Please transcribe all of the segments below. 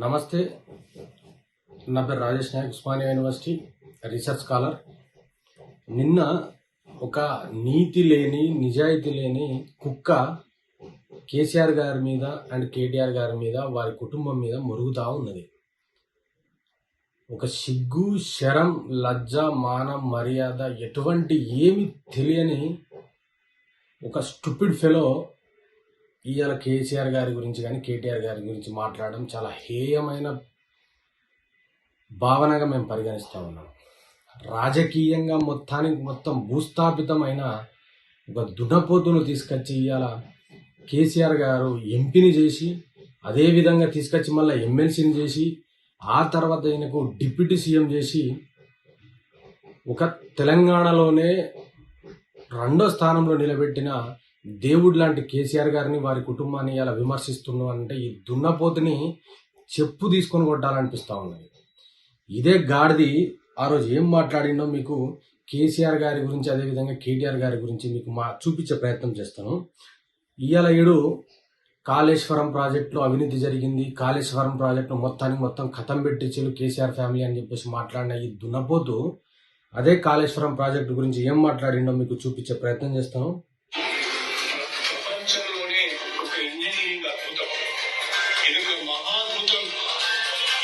నమస్తే, నా పేరు Rajesh Nayak, Osmania university research scholar. నిన్న ఒక నీతి లేని నిజాయితీ లేని కుక్క కేసీఆర్ గారి మీద అండ్ కేటీఆర్ గారి మీద, వారి కుటుంబం మీద మొరుగుతా ఉన్నది. ఒక సిగ్గు, శరం, లజ్జ, మానం, మర్యాద ఎటువంటి ఏమి తెలియని ఒక స్టూపిడ్ ఫెలో ఇవాళ కేసీఆర్ గారి గురించి కానీ కేటీఆర్ గారి గురించి మాట్లాడడం చాలా హేయమైన భావనగా మేము పరిగణిస్తూ ఉన్నాం. రాజకీయంగా మొత్తం భూస్థాపితమైన ఒక దున్నపోతును తీసుకొచ్చి ఇవాళ కేసీఆర్ గారు ఎంపీని చేసి, అదేవిధంగా తీసుకొచ్చి మళ్ళీ ఎమ్మెల్సీని చేసి, ఆ తర్వాత ఈయనకు డిప్యూటీ సీఎం చేసి, ఒక తెలంగాణలోనే 2వ స్థానంలో నిలబెట్టిన దేవుడు లాంటి కేసీఆర్ గారిని, వారి కుటుంబాన్ని ఇలా విమర్శిస్తున్నాం అంటే ఈ దున్నపోతుని చెప్పు తీసుకొని కొట్టాలనిపిస్తూ ఉన్నది. ఇదే గాడిది ఆ రోజు ఏం మాట్లాడిందో మీకు కేసీఆర్ గారి గురించి, అదేవిధంగా కేటీఆర్ గారి గురించి మీకు చూపించే ప్రయత్నం చేస్తాను. ఇవాళ ఏడు కాళేశ్వరం ప్రాజెక్టులో అవినీతి జరిగింది, కాళేశ్వరం ప్రాజెక్టును మొత్తం కథం పెట్టించారు కేసీఆర్ ఫ్యామిలీ అని చెప్పేసి మాట్లాడిన ఈ దున్నపోతు అదే కాళేశ్వరం ప్రాజెక్టు గురించి ఏం మాట్లాడిందో మీకు చూపించే ప్రయత్నం చేస్తాను.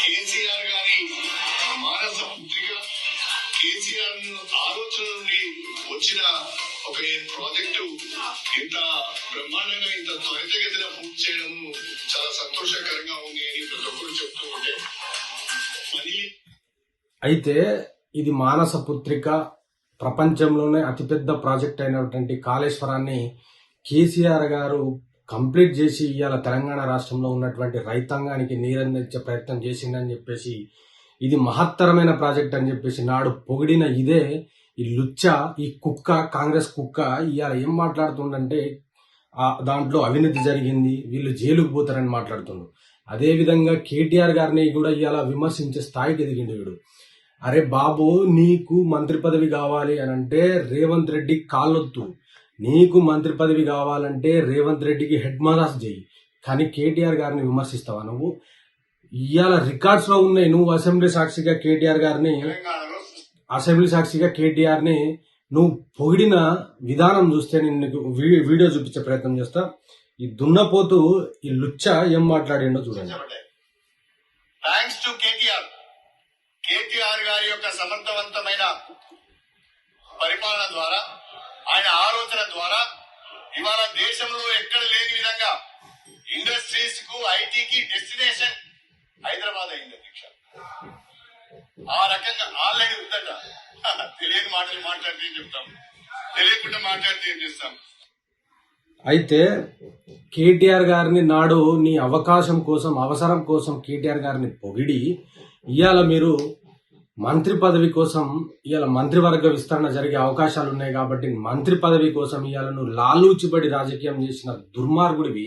కేసీఆర్ గారి మానస పుత్రిక, కేసీఆర్ ఆలోచన నుండి వచ్చిన ఒక ప్రాజెక్టు ఇంత బ్రహ్మాండంగా ఇంత త్వరితగతిన పూర్తి చేయడం చాలా సంతోషకరంగా ఉంది అని ప్రతి ఒక్కరు చెప్తూ ఉంటే, అయితే ఇది మానస పుత్రిక, ప్రపంచంలోనే అతిపెద్ద ప్రాజెక్ట్ అయినటువంటి కాళేశ్వరాన్ని కేసీఆర్ గారు కంప్లీట్ చేసి ఇవాళ తెలంగాణ రాష్ట్రంలో ఉన్నటువంటి రైతాంగానికి నీరందించే ప్రయత్నం చేసిందని చెప్పేసి, ఇది మహత్తరమైన ప్రాజెక్ట్ అని చెప్పేసి నాడు పొగిడిన ఇదే ఈ లుచ్చ, ఈ కుక్క, కాంగ్రెస్ కుక్క ఇవాళ ఏం మాట్లాడుతుండంటే దాంట్లో అవినీతి జరిగింది, వీళ్ళు జైలుకు పోతారని మాట్లాడుతుండ్రు. అదేవిధంగా కేటీఆర్ గారిని కూడా ఇవాళ విమర్శించే స్థాయికి ఎదిగిండు వీడు. అరే బాబు, నీకు మంత్రి పదవి కావాలి అని అంటే రేవంత్ రెడ్డి కాళ్ళొత్తు. నీకు మంత్రి పదవి కావాలంటే రేవంత్ రెడ్డికి హెడ్ మసాజ్ చేయి, కానీ కేటీఆర్ గారిని విమర్శిస్తావా నువ్వు? ఇవాళ రికార్డ్స్ లో ఉన్నాయి. నువ్వు అసెంబ్లీ సాక్షిగా కేటీఆర్ ని నువ్వు పొగిడిన విధానం చూస్తే నేను నీకు వీడియో చూపించే ప్రయత్నం చేస్తా. ఈ దున్నపోతు, ఈ లుచ్చ ఏం మాట్లాడిండో చూడండి. థాంక్స్ టు కేటీఆర్ గారి యొక్క సమర్థవంతమైన పరిపాలన ద్వారా, ఆయన ఆలోచన ద్వారా ఇవాళ దేశంలో ఎక్కడ లేని విధంగా ఇండస్ట్రీస్ కు, ఐటీకి డెస్టినేషన్ హైదరాబాద్ అయింది అధ్యక్ష. ఆ రకంగా ఆల్రెడీ ఉందట. తెలియని మాటలు మాట్లాడితే ఏం చెప్తాం, తెలియకుండా మాట్లాడితే ఏం చేస్తాం. అయితే కేటీఆర్ గారిని నాడు నీ అవకాశం కోసం, అవసరం కోసం కేటీఆర్ గారిని పొగిడి, ఇవాళ మీరు మంత్రి పదవి కోసం, ఇవాళ మంత్రివర్గ విస్తరణ జరిగే అవకాశాలు ఉన్నాయి కాబట్టి మంత్రి పదవి కోసం ఇవాళ నువ్వు లాలూచిబడి రాజకీయం చేసిన దుర్మార్గుడివి.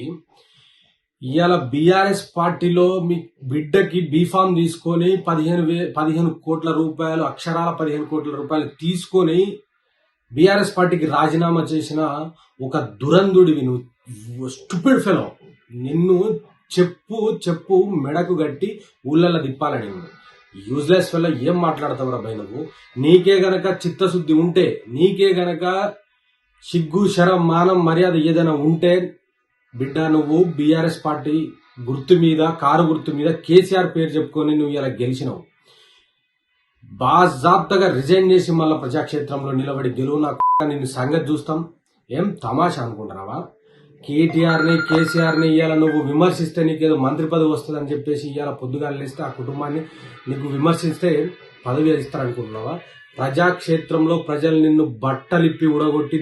ఇవాళ బీఆర్ఎస్ పార్టీలో మీ బిడ్డకి బీఫామ్ తీసుకొని 15 కోట్ల రూపాయలు, అక్షరాల 15 కోట్ల రూపాయలు తీసుకొని బీఆర్ఎస్ పార్టీకి రాజీనామా చేసిన ఒక దురంధుడివి నువ్వు. Stupid fellow. నిన్ను చెప్పు మెడకు గట్టి ఊళ్ళల్లో తిప్పాలని. Useless fellow. ఏం మాట్లాడతావురా భయ్ నువ్వు? నీకే గనక చిత్తశుద్ధి ఉంటే, నీకే గనక సిగ్గు, శరం, మానం, మర్యాద ఏదైనా ఉంటే బిడ్డ, నువ్వు బీఆర్ఎస్ పార్టీ గుర్తు మీద, కారు గుర్తు మీద కేసీఆర్ పేరు చెప్పుకొని నువ్వు ఇలా గెలిచినావు. బాజాబ్తగా రిజైన్ చేసి మళ్ళీ ప్రజాక్షేత్రంలో నిలబడి గెలువు. నాకు నిన్ను సంగతి చూస్తాం. ఏం తమాషా అనుకుంటున్నావా? కేసీఆర్ ని ఇవాళ నువ్వు విమర్శిస్తే నీకేదో మంత్రి పదవి వస్తుంది అని చెప్పేసి ఇవాళ పొద్దుగా లేస్తే ఆ కుటుంబాన్ని నీకు విమర్శిస్తే పదవి ఇస్తారనుకుంటున్నావా? ప్రజాక్షేత్రంలో ప్రజలు నిన్ను బట్టలిప్పి ఉడగొట్టి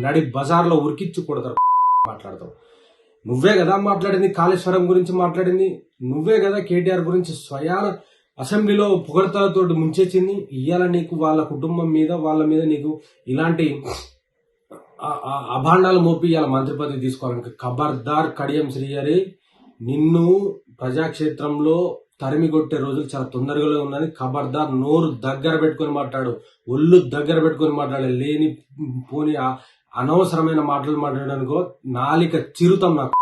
నడి బజార్లో ఉరికిచ్చి కొడతారు. మాట్లాడతావు. నువ్వే కదా మాట్లాడింది, కాళేశ్వరం గురించి మాట్లాడింది నువ్వే కదా. కేటీఆర్ గురించి స్వయాన అసెంబ్లీలో పొగడతలతో ముంచేసింది. ఇవాళ నీకు వాళ్ళ కుటుంబం మీద, వాళ్ళ మీద నీకు ఇలాంటి అభాండాలు మోపి ఇవాళ మంత్రి పదవి తీసుకోవాలని. ఖబర్దార్ కడియం శ్రీహరి, నిన్ను ప్రజాక్షేత్రంలో తరిమి కొట్టే రోజులు చాలా తొందరగా ఉన్నది. ఖబర్దార్, నోరు దగ్గర పెట్టుకుని మాట్లాడు, ఒళ్ళు దగ్గర పెట్టుకుని మాట్లాడే. లేని పోని అనవసరమైన మాటలు మాట్లాడడానికో నాలిక చిరుతాం నాకు.